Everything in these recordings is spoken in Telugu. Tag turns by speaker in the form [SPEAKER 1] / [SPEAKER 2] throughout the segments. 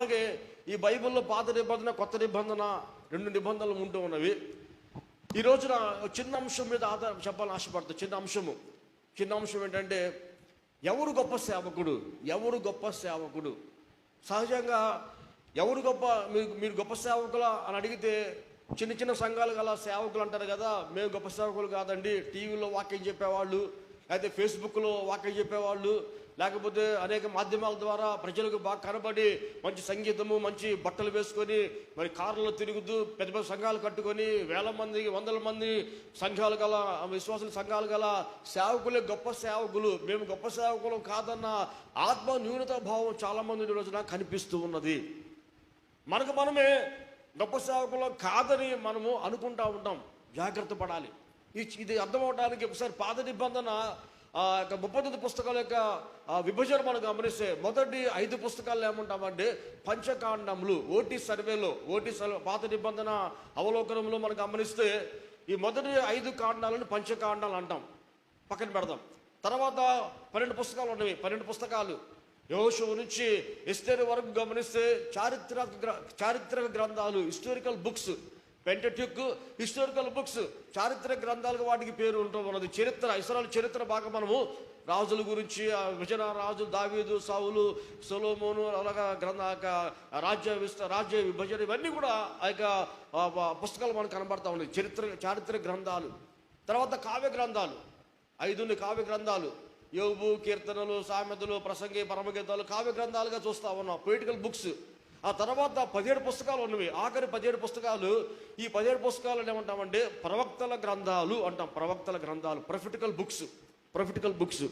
[SPEAKER 1] అలాగే ఈ బైబిల్లో పాత నిబంధన, కొత్త నిబంధన, రెండు నిబంధనలు ఉంటూ ఉన్నవి. ఈ రోజున చిన్న అంశం మీద చెప్పాలని ఆశపడుతుంది. చిన్న అంశం ఏంటంటే, ఎవరు గొప్ప సేవకుడు? ఎవరు గొప్ప సేవకుడు? సహజంగా ఎవరు గొప్ప, మీరు గొప్ప సేవకులా అని అడిగితే చిన్న చిన్న సంఘాలు గల సేవకులు అంటారు కదా, మేము గొప్ప సేవకులు కాదండి. టీవీలో వాక్యం చెప్పేవాళ్ళు, అయితే ఫేస్బుక్లో వాక్యం చెప్పేవాళ్ళు, లేకపోతే అనేక మాధ్యమాల ద్వారా ప్రజలకు బాగా కనబడి మంచి సంగీతము, మంచి బట్టలు వేసుకొని మరి కార్లలో తిరుగుతూ పెద్ద పెద్ద సంఘాలు కట్టుకొని వేల మంది, వందల మంది సంఘాలు గల విశ్వాసుల సంఘాలు గల సేవకులే గొప్ప సేవకులు. మేము గొప్ప సేవకులు కాదన్న ఆత్మ న్యూనతా భావం చాలామంది రోజున కనిపిస్తూ ఉన్నది. మనకు మనమే గొప్ప సేవకులు కాదని మనము అనుకుంటా ఉంటాం. జాగ్రత్త పడాలి. ఇది అర్థం అవడానికి ఒకసారి పాత నిబంధన 39 పుస్తకాల యొక్క విభజన మనం గమనిస్తే, మొదటి 5 పుస్తకాలు ఏమంటామంటే పంచకాండములు. ఓటీ సర్వేలో, పాత నిబంధన అవలోకనంలో మనం గమనిస్తే ఈ మొదటి 5 కాండాలను పంచకాండాలు అంటాం, పక్కన పెడదాం. తర్వాత 12 పుస్తకాలు ఉన్నవి. 12 పుస్తకాలు యెహోషువ నుంచి ఎస్తేరు వరకు గమనిస్తే చారిత్రక గ్రంథాలు, హిస్టారికల్ బుక్స్. పెంటెట్యూక్ హిస్టారికల్ బుక్స్, చారిత్రక గ్రంథాలుగా వాటికి పేరు ఉంటూ ఉన్నది. చరిత్ర, ఇశ్రాయేలు చరిత్ర బాగా మనము రాజుల గురించి, విజయ రాజులు, దావీదు, సౌలు, సొలొమోను, అలాగా రాజ్య విభజన, ఇవన్నీ కూడా ఆ యొక్క పుస్తకాలు మనకు కనబడతా ఉన్నాయి. చారిత్రక గ్రంథాలు. తర్వాత కావ్య గ్రంథాలు 5 కావ్య గ్రంథాలు. యోబు, కీర్తనలు, సామెతలు, ప్రసంగి, పరమగీతాలు కావ్య గ్రంథాలుగా చూస్తా ఉన్నాం, పొయిటికల్ బుక్స్. ఆ తర్వాత 17 పుస్తకాలు ఉన్నవి. ఆఖరి 17 పుస్తకాలు. ఈ 17 పుస్తకాలను ఏమంటామంటే ప్రవక్తల గ్రంథాలు అంటాం. ప్రవక్తల గ్రంథాలు, ప్రొఫెటికల్ బుక్స్.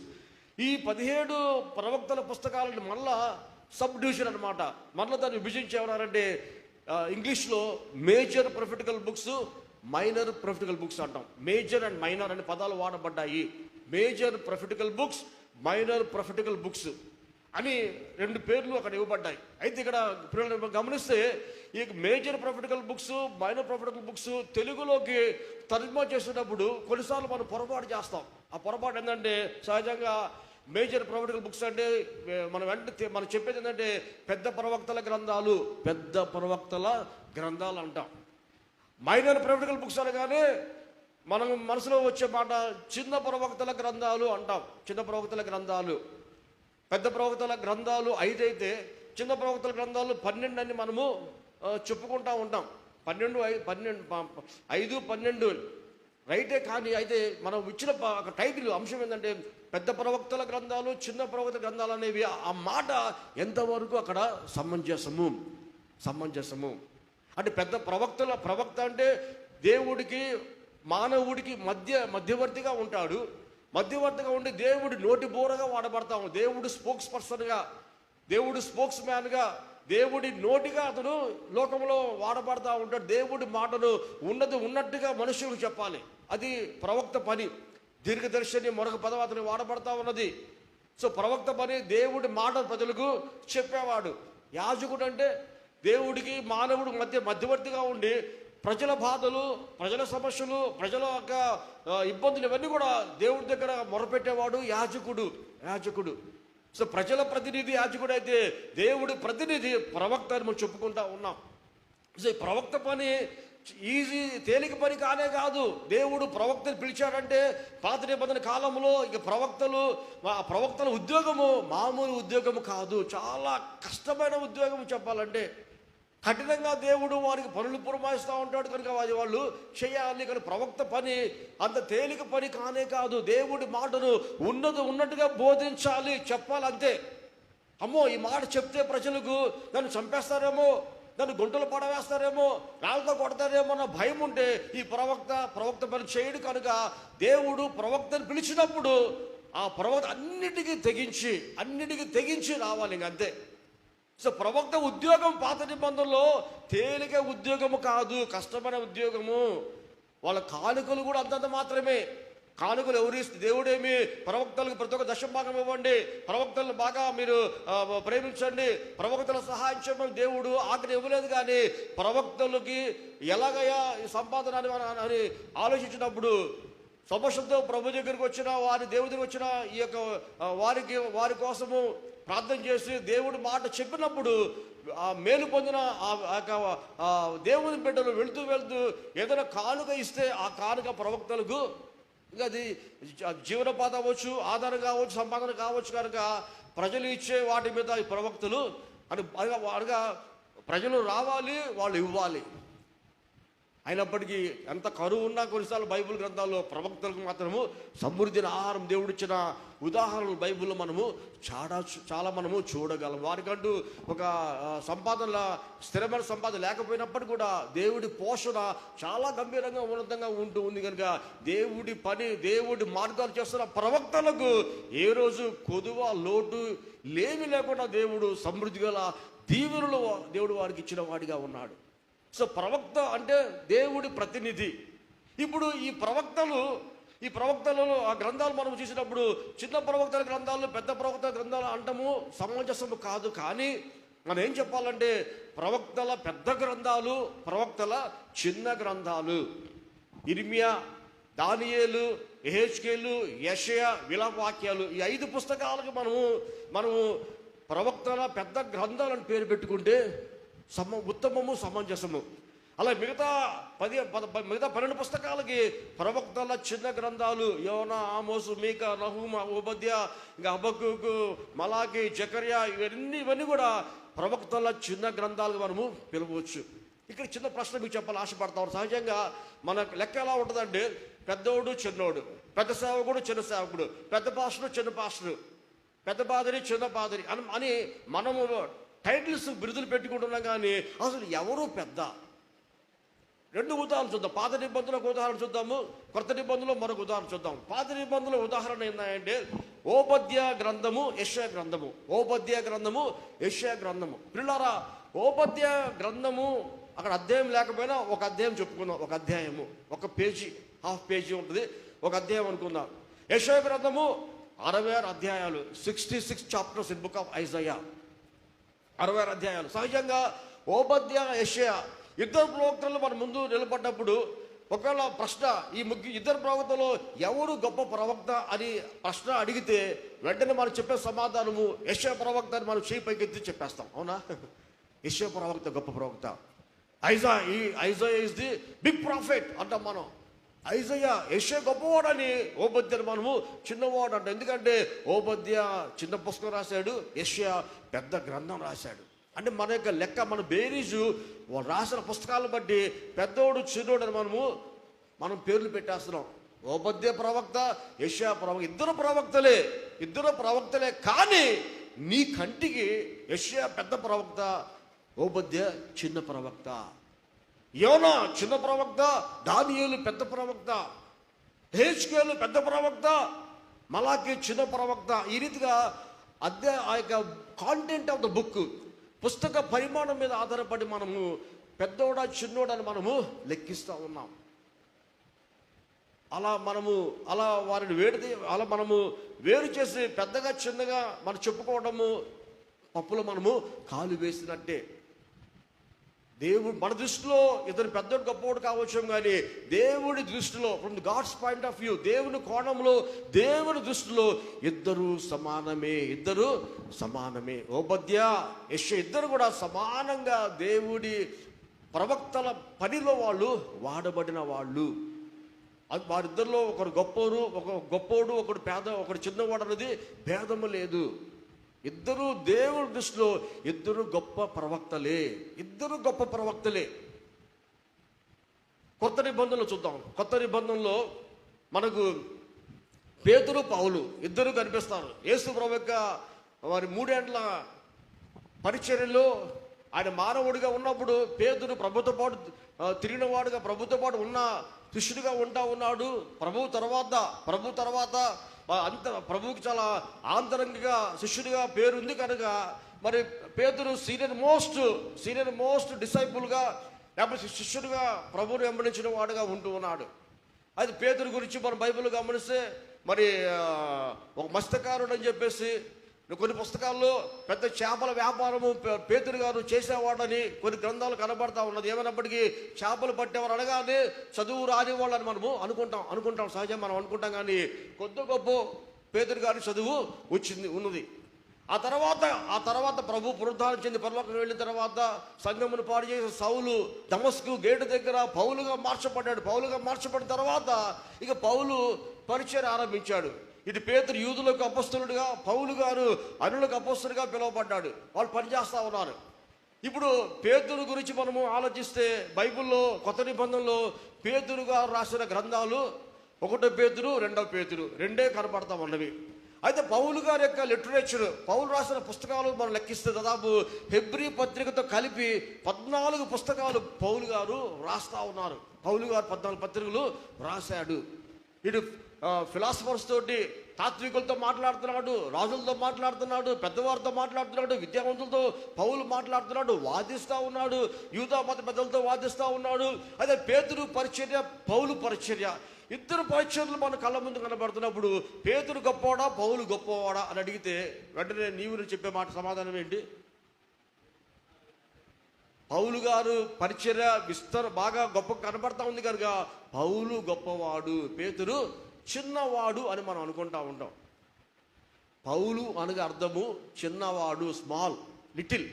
[SPEAKER 1] ఈ 17 ప్రవక్తల పుస్తకాలను మళ్ళా సబ్ డివిజన్ అనమాట. మళ్ళీ దాన్ని విభజించేవారంటే ఇంగ్లీష్లో major prophetical books, minor prophetical books అంటాం. మేజర్ అండ్ మైనర్ అనే పదాలు వాడబడ్డాయి. Major prophetical books, minor prophetical books అని 2 పేర్లు అక్కడ ఇవ్వబడ్డాయి. అయితే ఇక్కడ గమనిస్తే ఈ major prophetical books, minor prophetical books తెలుగులోకి తర్జుమా చేసేటప్పుడు కొన్నిసార్లు మనం పొరపాటు చేస్తాం. ఆ పొరపాటు ఏంటంటే, సహజంగా మేజర్ ప్రొఫెటికల్ బుక్స్ అంటే మనం చెప్పేది ఏంటంటే పెద్ద ప్రవక్తల గ్రంథాలు అంటాం. మైనర్ ప్రొఫెటికల్ బుక్స్ అనగానే మనం మనసులో వచ్చే మాట చిన్న ప్రవక్తల గ్రంథాలు అంటాం. చిన్న ప్రవక్తల గ్రంథాలు. పెద్ద ప్రవక్తల గ్రంథాలు 5 అయితే చిన్న ప్రవక్తల గ్రంథాలు 12 అని మనము చెప్పుకుంటూ ఉంటాం. 5-12 రైటే. కానీ అయితే మనం ఇచ్చిన టైటిల్ అంశం ఏంటంటే పెద్ద ప్రవక్తల గ్రంథాలు, చిన్న ప్రవక్తల గ్రంథాలు అనేవి. ఆ మాట ఎంతవరకు అక్కడ సమంజసము అంటే ప్రవక్త అంటే దేవుడికి మానవుడికి మధ్యవర్తిగా ఉంటాడు. మధ్యవర్తిగా ఉండి దేవుడి నోటి బోరగా వాడబడతాము. దేవుడు స్పోక్స్ మ్యాన్గా, దేవుడి నోటిగా అతను లోకంలో వాడబడతా ఉంటాడు. దేవుడి మాటను ఉన్నట్టుగా మనుషులకు చెప్పాలి. అది ప్రవక్త పని. దీర్ఘదర్శిని మరొక పదం అతను వాడబడతా ఉన్నది. సో ప్రవక్త పని దేవుడి మాట ప్రజలకు చెప్పేవాడు. యాజకుడు అంటే దేవుడికి మానవుడు మధ్యవర్తిగా ఉండి ప్రజల బాధలు, ప్రజల సమస్యలు, ప్రజల యొక్క ఇబ్బందులు ఇవన్నీ కూడా దేవుడి దగ్గర మొరపెట్టేవాడు యాజకుడు. సో ప్రజల ప్రతినిధి యాజకుడు అయితే దేవుడి ప్రతినిధి ప్రవక్త అని మనం చెప్పుకుంటా ఉన్నాం. సో ఈ ప్రవక్త పని తేలిక పని కానే కాదు. దేవుడు ప్రవక్తను పిలిచాడంటే పాత నిబంధన కాలంలో ఇక ప్రవక్తల ఉద్యోగము మామూలు ఉద్యోగము కాదు. చాలా కష్టమైన ఉద్యోగం చెప్పాలంటే. కఠినంగా దేవుడు వారికి పనులు పురమాయిస్తూ ఉంటాడు కనుక వాళ్ళు చేయాలి. కానీ ప్రవక్త పని అంత తేలిక పని కానే కాదు. దేవుడి మాటను ఉన్నట్టుగా బోధించాలి, చెప్పాలంతే. అమ్మో ఈ మాట చెప్తే ప్రజలకు నన్ను చంపేస్తారేమో, నన్ను గుంటలు పడవేస్తారేమో, రాళ్ళతో కొడతారేమో అన్న భయం ఉంటే ఈ ప్రవక్త పని చేయడు. కనుక దేవుడు ప్రవక్తను పిలిచినప్పుడు ఆ ప్రవక్త అన్నిటికీ తెగించి రావాలి, ఇంకంతే. సో ప్రవక్త ఉద్యోగం పాత నిబంధనలో తేలిక ఉద్యోగము కాదు, కష్టమైన ఉద్యోగము. వాళ్ళ కానుకలు కూడా అంతంత మాత్రమే. కానుకలు దేవుడేమి ప్రవక్తలకు ప్రతి ఒక్క దశభాగం ఇవ్వండి, ప్రవక్తలను బాగా మీరు ప్రేమించండి, ప్రవక్తల సహాయం చేయమని దేవుడు ఆజ్ఞ ఇవ్వలేదు. కానీ ప్రవక్తలకి ఎలాగయ్యా సంపాదన అని ఆలోచించినప్పుడు సమస్యతో ప్రభు దగ్గరికి వచ్చిన వారి దేవుడి దగ్గరికి వచ్చిన ఈ యొక్క వారి కోసము ప్రార్థన చేసి దేవుడి మాట చెప్పినప్పుడు ఆ మేలు పొందిన ఆ దేవుని బిడ్డలు వెళుతూ ఏదైనా కానుక ఇస్తే ఆ కానుక ప్రవక్తలకు ఇంకా అది జీవనోపాధి అవ్వచ్చు, ఆధారం కావచ్చు, సంపాదన కావచ్చు. కనుక ప్రజలు ఇచ్చే వాటి మీద ఈ ప్రవక్తలు అనగా ప్రజలు రావాలి, వాళ్ళు ఇవ్వాలి. అయినప్పటికీ ఎంత కరువు ఉన్నా కొన్నిసార్లు బైబిల్ గ్రంథాల్లో ప్రవక్తలకు మాత్రము సమృద్ధిని ఆహారం దేవుడిచ్చిన ఉదాహరణలు బైబిల్లో మనము చాలా మనము చూడగలం. వారికంటూ ఒక స్థిరమైన సంపాదన లేకపోయినప్పటికీ కూడా దేవుడి పోషణ చాలా గంభీరంగా ఉన్నతంగా ఉంది. కనుక దేవుడి మార్గాలు చేస్తున్న ప్రవక్తలకు ఏ రోజు కొదువ లోటు లేమి లేకుండా దేవుడు సమృద్ధి గల దీవెనలు దేవుడు వారికి ఇచ్చిన వాడిగా ఉన్నాడు. సో ప్రవక్త అంటే దేవుడి ప్రతినిధి. ఇప్పుడు ఈ ప్రవక్తలలో ఆ గ్రంథాలు మనం చూసినప్పుడు చిన్న ప్రవక్తల గ్రంథాలు, పెద్ద ప్రవక్తల గ్రంథాలు అంటము సమంజసము కాదు. కానీ మనం ఏం చెప్పాలంటే ప్రవక్తల పెద్ద గ్రంథాలు, ప్రవక్తల చిన్న గ్రంథాలు. ఇర్మియా, దానియేలు, యెహెజ్కేలు, యెషయా, విలాపవాక్యాలు, ఈ 5 పుస్తకాలకు మనము ప్రవక్తల పెద్ద గ్రంథాలను పేరు పెట్టుకుంటే ఉత్తమము, సమంజసము. అలా మిగతా 12 పుస్తకాలకి ప్రవక్తల చిన్న గ్రంథాలు యోనా, ఆమోసు, మీకా, నహూమ, ఓబద్యా, ఇంకా హబక్కూకు, మలాకి, జకర్యా, ఇవన్నీ కూడా ప్రవక్తల చిన్న గ్రంథాలుగా మనము పిలవచ్చు. ఇక్కడ చిన్న ప్రశ్న మీకు చెప్పాలి ఆశపడతాం. సహజంగా మన లెక్క ఎలా ఉంటుందంటే పెద్దోడు, చిన్నోడు, పెద్ద సేవకుడు, చిన్న సేవకుడు, పెద్ద పాస్టరు, చిన్న పాస్టరు, పెద్ద పాదరి, చిన్న పాదరి అని మనము టైటిల్స్, బిరుదులు పెట్టుకుంటున్నాం. కానీ అసలు ఎవరు పెద్ద? 2 ఉదాహరణలు చూద్దాం. పాత నిబంధనలకు ఉదాహరణ చూద్దాము, కొత్త నిబంధనలో మరొక ఉదాహరణ చూద్దాం. పాత నిబంధనల ఉదాహరణ ఏంటంటే ఓబద్యా గ్రంథము, యెషయా గ్రంథము. ఓబద్యా గ్రంథము, యెషయా గ్రంథము. పిల్లారా, ఓబద్యా గ్రంథము అక్కడ అధ్యాయం లేకపోయినా ఒక అధ్యాయం చెప్పుకుందాం. ఒక అధ్యాయము, ఒక పేజీ, హాఫ్ పేజీ ఉంటుంది, ఒక అధ్యాయం అనుకుందాం. యెషయా గ్రంథము 66 అధ్యాయాలు, 66 chapters in book of Isaiah, 66 అధ్యాయాలు. సహజంగా ఓబద్యా, యెషయా ఇద్దరు ప్రవక్తలు మన ముందు నిలబడ్డప్పుడు ఒకవేళ ప్రశ్న, ఈ ఇద్దరు ప్రవక్తలు ఎవరు గొప్ప ప్రవక్త అని ప్రశ్న అడిగితే వెంటనే మనం చెప్పే సమాధానము యెషయా ప్రవక్త అని మనం చేయి పైకెత్తి చెప్పేస్తాం. అవునా? యెషయా ప్రవక్త గొప్ప ప్రవక్త. Isaiah is the big prophet అంటాం మనం. ఐజయా, యెషయా గొప్పవాడని, ఓబద్యాని మనము చిన్నవాడు అంటాం. ఎందుకంటే ఓబద్యా చిన్న పుస్తకం రాశాడు, యెషయా పెద్ద గ్రంథం రాశాడు. అంటే మన యొక్క లెక్క, మన బేరీజు వాళ్ళు రాసిన పుస్తకాలను బట్టి పెద్దోడు, చిన్నోడు అని మనం పేర్లు పెట్టేస్తున్నాం. ఓబద్యా ప్రవక్త, యెషయా ప్రవక్త, ఇద్దరు ప్రవక్తలే. కానీ నీ కంటికి యెషయా పెద్ద ప్రవక్త, ఓబద్యా చిన్న ప్రవక్త. యోనా చిన్న ప్రవక్త, దానియేలు పెద్ద ప్రవక్త, యెహెజ్కేలు పెద్ద ప్రవక్త, మలాకి చిన్న ప్రవక్త. ఈ రీతిగా ఆ యొక్క కాంటెంట్ ఆఫ్ ద బుక్, పుస్తక పరిమాణం మీద ఆధారపడి మనము పెద్దోడా, చిన్నోడని మనము లెక్కిస్తూ ఉన్నాం. అలా వారిని మనము వేరు చేసి పెద్దగా చిన్నగా మనం చెప్పుకోవడము పప్పులో మనము కాలు వేసినట్టే. దేవుడు మన దృష్టిలో ఇతను పెద్దోడు, గొప్పవాడు కావచ్చు, కానీ దేవుడి దృష్టిలో, from the God's point of view, దేవుని కోణంలో, దేవుని దృష్టిలో ఇద్దరు సమానమే. ఓబద్యా, యెషయా ఇద్దరు కూడా సమానంగా దేవుడి ప్రవక్తల పనిలో వాళ్ళు వాడబడిన వాళ్ళు. వారిద్దరిలో ఒకరు గొప్పోడు, ఒకడు పేద, ఒకడు చిన్నవాడు అన్నది భేదము లేదు. ఇద్దరు దేవుడి దృష్టిలో ఇద్దరు గొప్ప ప్రవక్తలే. కొత్త నిబంధనలు చూద్దాం. కొత్త నిబంధనలో మనకు పేతురు, పౌలు ఇద్దరు కనిపిస్తారు. యేసు ప్రభువు యొక్క వారి 3 ఏండ్ల పరిచర్యలో ఆయన మానవుడిగా ఉన్నప్పుడు పేతురు ప్రభుతో పాటు తిరిగిన వాడుగా, ప్రభుతో పాటు ఉన్న శిష్యుడిగా ఉన్నాడు. ప్రభు తర్వాత ప్రభువుకి చాలా ఆంతరంగిగా శిష్యుడిగా పేరుంది. కనుక మరి పేతురు సీనియర్ మోస్ట్ డిసైపుల్గా, లేకపోతే శిష్యుడిగా ప్రభువుని వెంబడించిన వాడుగా ఉన్నాడు. అది పేతురు గురించి మనం బైబిల్ గమనిస్తే మరి ఒక మత్స్యకారుడు అని చెప్పేసి కొన్ని పుస్తకాల్లో పెద్ద చేపల వ్యాపారము పేతురు గారు చేసేవాడని కొన్ని గ్రంథాలు కనబడతా ఉన్నది. ఏమైనప్పటికీ చేపలు పట్టేవారు అనగానే చదువు రాని వాళ్ళని మనము అనుకుంటాం సహజం మనం అనుకుంటాం. కానీ కొద్ది గొప్ప పేతురు గారి చదువు ఉన్నది. ఆ తర్వాత ప్రభు పునరుద్ధానం చెంది పరలోకం వెళ్ళిన తర్వాత సంఘమును పాడు చేసిన సౌలు దమస్కు గేటు దగ్గర పౌలుగా మార్చబడ్డాడు. పౌలుగా మార్చబడిన తర్వాత ఇక పౌలు పరిచయం ఆరంభించాడు. ఇది పేతురు యూదులకు అపొస్తలుడుగా, పౌలు గారు అనులకు అపొస్తలుగా పిలువబడ్డాడు. వాళ్ళు పనిచేస్తూ ఉన్నారు. ఇప్పుడు పేతురు గురించి మనము ఆలోచిస్తే బైబిల్లో కొత్త నిబంధనలో పేతురు గారు రాసిన గ్రంథాలు 1 పేతురు 2 పేతురు రెండే కనపడతా ఉన్నవి. అయితే పౌలు గారి యొక్క లిటరేచర్, పౌలు రాసిన పుస్తకాలు మనం లెక్కిస్తే దాదాపు హెబ్రీ పత్రికతో కలిపి 14 పుస్తకాలు పౌలు గారు రాస్తా ఉన్నారు. పౌలు గారు 14 పత్రికలు రాశాడు. ఇటు ఫిలాసఫర్స్ తోటి, తాత్వికులతో మాట్లాడుతున్నాడు, రాజులతో మాట్లాడుతున్నాడు, పెద్దవారితో మాట్లాడుతున్నాడు, విద్యావంతులతో పౌలు మాట్లాడుతున్నాడు, వాదిస్తూ ఉన్నాడు, యూదా మత పెద్దలతో వాదిస్తూ ఉన్నాడు. అదే పేతురు పరిచర్య, పౌలు పరిచర్య, ఇద్దరు పరిచర్యలు మన కళ్ళ ముందు కనబడుతున్నప్పుడు పేతురు గొప్పవాడా పౌలు గొప్పవాడా అని అడిగితే వెంటనే నీవు చెప్పే మాట సమాధానం ఏంటి? పౌలు గారు పరిచర్య బాగా గొప్ప కనబడతా ఉంది కనుక పౌలు గొప్పవాడు, పేతురు చిన్నవాడు అని మనం అనుకుంటా ఉంటాం. పౌలు అనగా అర్థము చిన్నవాడు, స్మాల్, లిటిల్.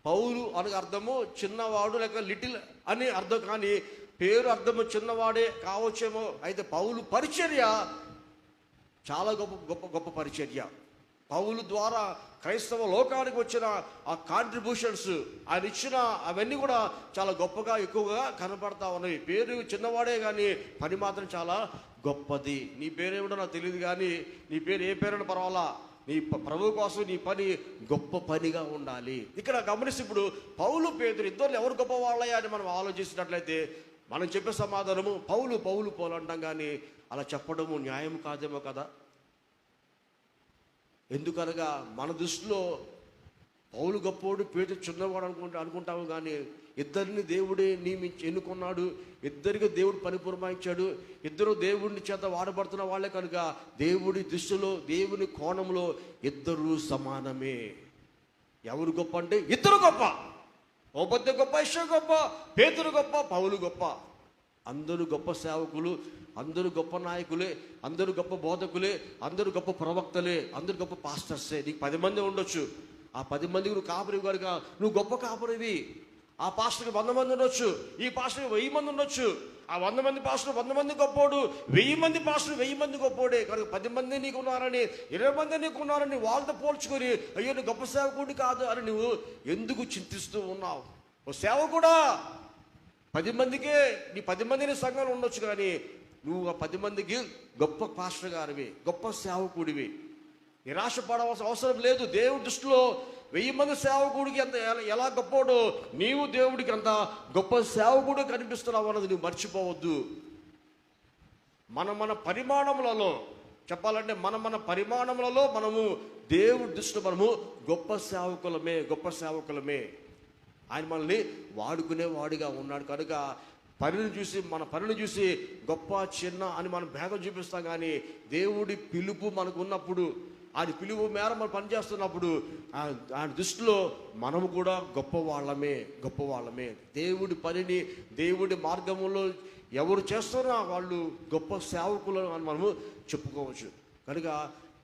[SPEAKER 1] పౌలు అనగా అర్థము చిన్నవాడు లేక లిటిల్ అని అర్థం. కానీ పేరు అర్థము చిన్నవాడే కావచ్చేమో. అయితే పౌలు పరిచర్య చాలా గొప్ప పరిచర్య. పౌలు ద్వారా క్రైస్తవ లోకానికి వచ్చిన ఆ కాంట్రిబ్యూషన్స్, ఆయన ఇచ్చిన అవన్నీ కూడా చాలా గొప్పగా ఎక్కువగా కనపడతా ఉన్నాయి. పేరు చిన్నవాడే కానీ పని మాత్రం చాలా గొప్పది. నీ పేరేమిటో నాకు తెలియదు కానీ నీ పేరు ఏ పేరుని పర్వాలా, నీ ప్రభు కోసం నీ పని గొప్ప పనిగా ఉండాలి. ఇక్కడ గమనిస్తే ఇప్పుడు పౌలు పేతురు ఇద్దరు ఎవరు గొప్ప వాళ్ళయ్యా అని మనం ఆలోచించినట్లయితే మనం చెప్పే సమాధానము పౌలు అంటాం. కానీ అలా చెప్పడము న్యాయం కాదేమో కదా. ఎందుకనగా మన దృష్టిలో పౌలు గొప్పోడు, పేతురు చిన్నవాడు అనుకుంటాము. కానీ ఇద్దరిని దేవుడే ఎన్నుకున్నాడు, ఇద్దరికి దేవుడు పని పురమాయించాడు, ఇద్దరు దేవుడిని చేత వాడబడుతున్న వాళ్ళే కనుక దేవుడి దృష్టిలో, దేవుని కోణంలో ఇద్దరు సమానమే. ఎవరు గొప్ప అంటే ఇద్దరు గొప్ప. ఓబద్య గొప్ప, ఇషయ గొప్ప, పేతురు గొప్ప, పౌలు గొప్ప. అందరూ గొప్ప సేవకులు, అందరూ గొప్ప నాయకులే, అందరూ గొప్ప బోధకులే, అందరూ గొప్ప ప్రవక్తలే, అందరూ గొప్ప పాస్టర్సే. నీకు 10 మంది ఉండొచ్చు. ఆ 10 మందికి నువ్వు కాపరి కనుక నువ్వు గొప్ప కాపరివి. ఆ పాస్టర్కి 100 మంది ఉండొచ్చు, ఈ పాస్టర్కి 1000 మంది ఉండొచ్చు. ఆ 100 మంది పాస్టర్ 100 మంది గొప్పోడు, 1000 మంది పాస్టర్ 1000 మంది గొప్పోడే. కనుక 10 మంది నీకు ఉన్నారని, 20 మంది నీకు ఉన్నారని వాళ్ళతో పోల్చుకొని అయ్యో నువ్వు గొప్ప సేవకుడి కాదు అని నువ్వు ఎందుకు చింతిస్తూ ఉన్నావు? ఓ సేవకుడా, 10 మందికే నీ 10 మందిని సంఘంలో ఉండొచ్చు. కానీ నువ్వు ఆ 10 మందికి గొప్ప పాస్టర్ గారివి, గొప్ప సేవకుడివి. నిరాశ పడవలసిన అవసరం లేదు. దేవుడి దృష్టిలో 1000 మంది సేవకుడికి అంత ఎలా గొప్పోడో నీవు దేవుడికి అంత గొప్ప సేవకుడు కనిపిస్తున్నావు అన్నది నువ్వు మర్చిపోవద్దు. మన పరిమాణములలో చెప్పాలంటే మన పరిమాణములలో మనము దేవుడి దృష్టిలో మనము గొప్ప సేవకులమే. ఆయన మనల్ని వాడుకునే వాడిగా ఉన్నాడు కనుక మన పనిని చూసి గొప్ప చిన్న అని మనం భేదం చూపిస్తాం. కానీ దేవుడి పిలుపు మనకు ఉన్నప్పుడు, ఆయన పిలుపు మేర మనం పనిచేస్తున్నప్పుడు ఆయన దృష్టిలో మనము కూడా గొప్పవాళ్ళమే. దేవుడి పనిని, దేవుడి మార్గంలో ఎవరు చేస్తున్నా వాళ్ళు గొప్ప సేవకులు అని మనము చెప్పుకోవచ్చు. కనుక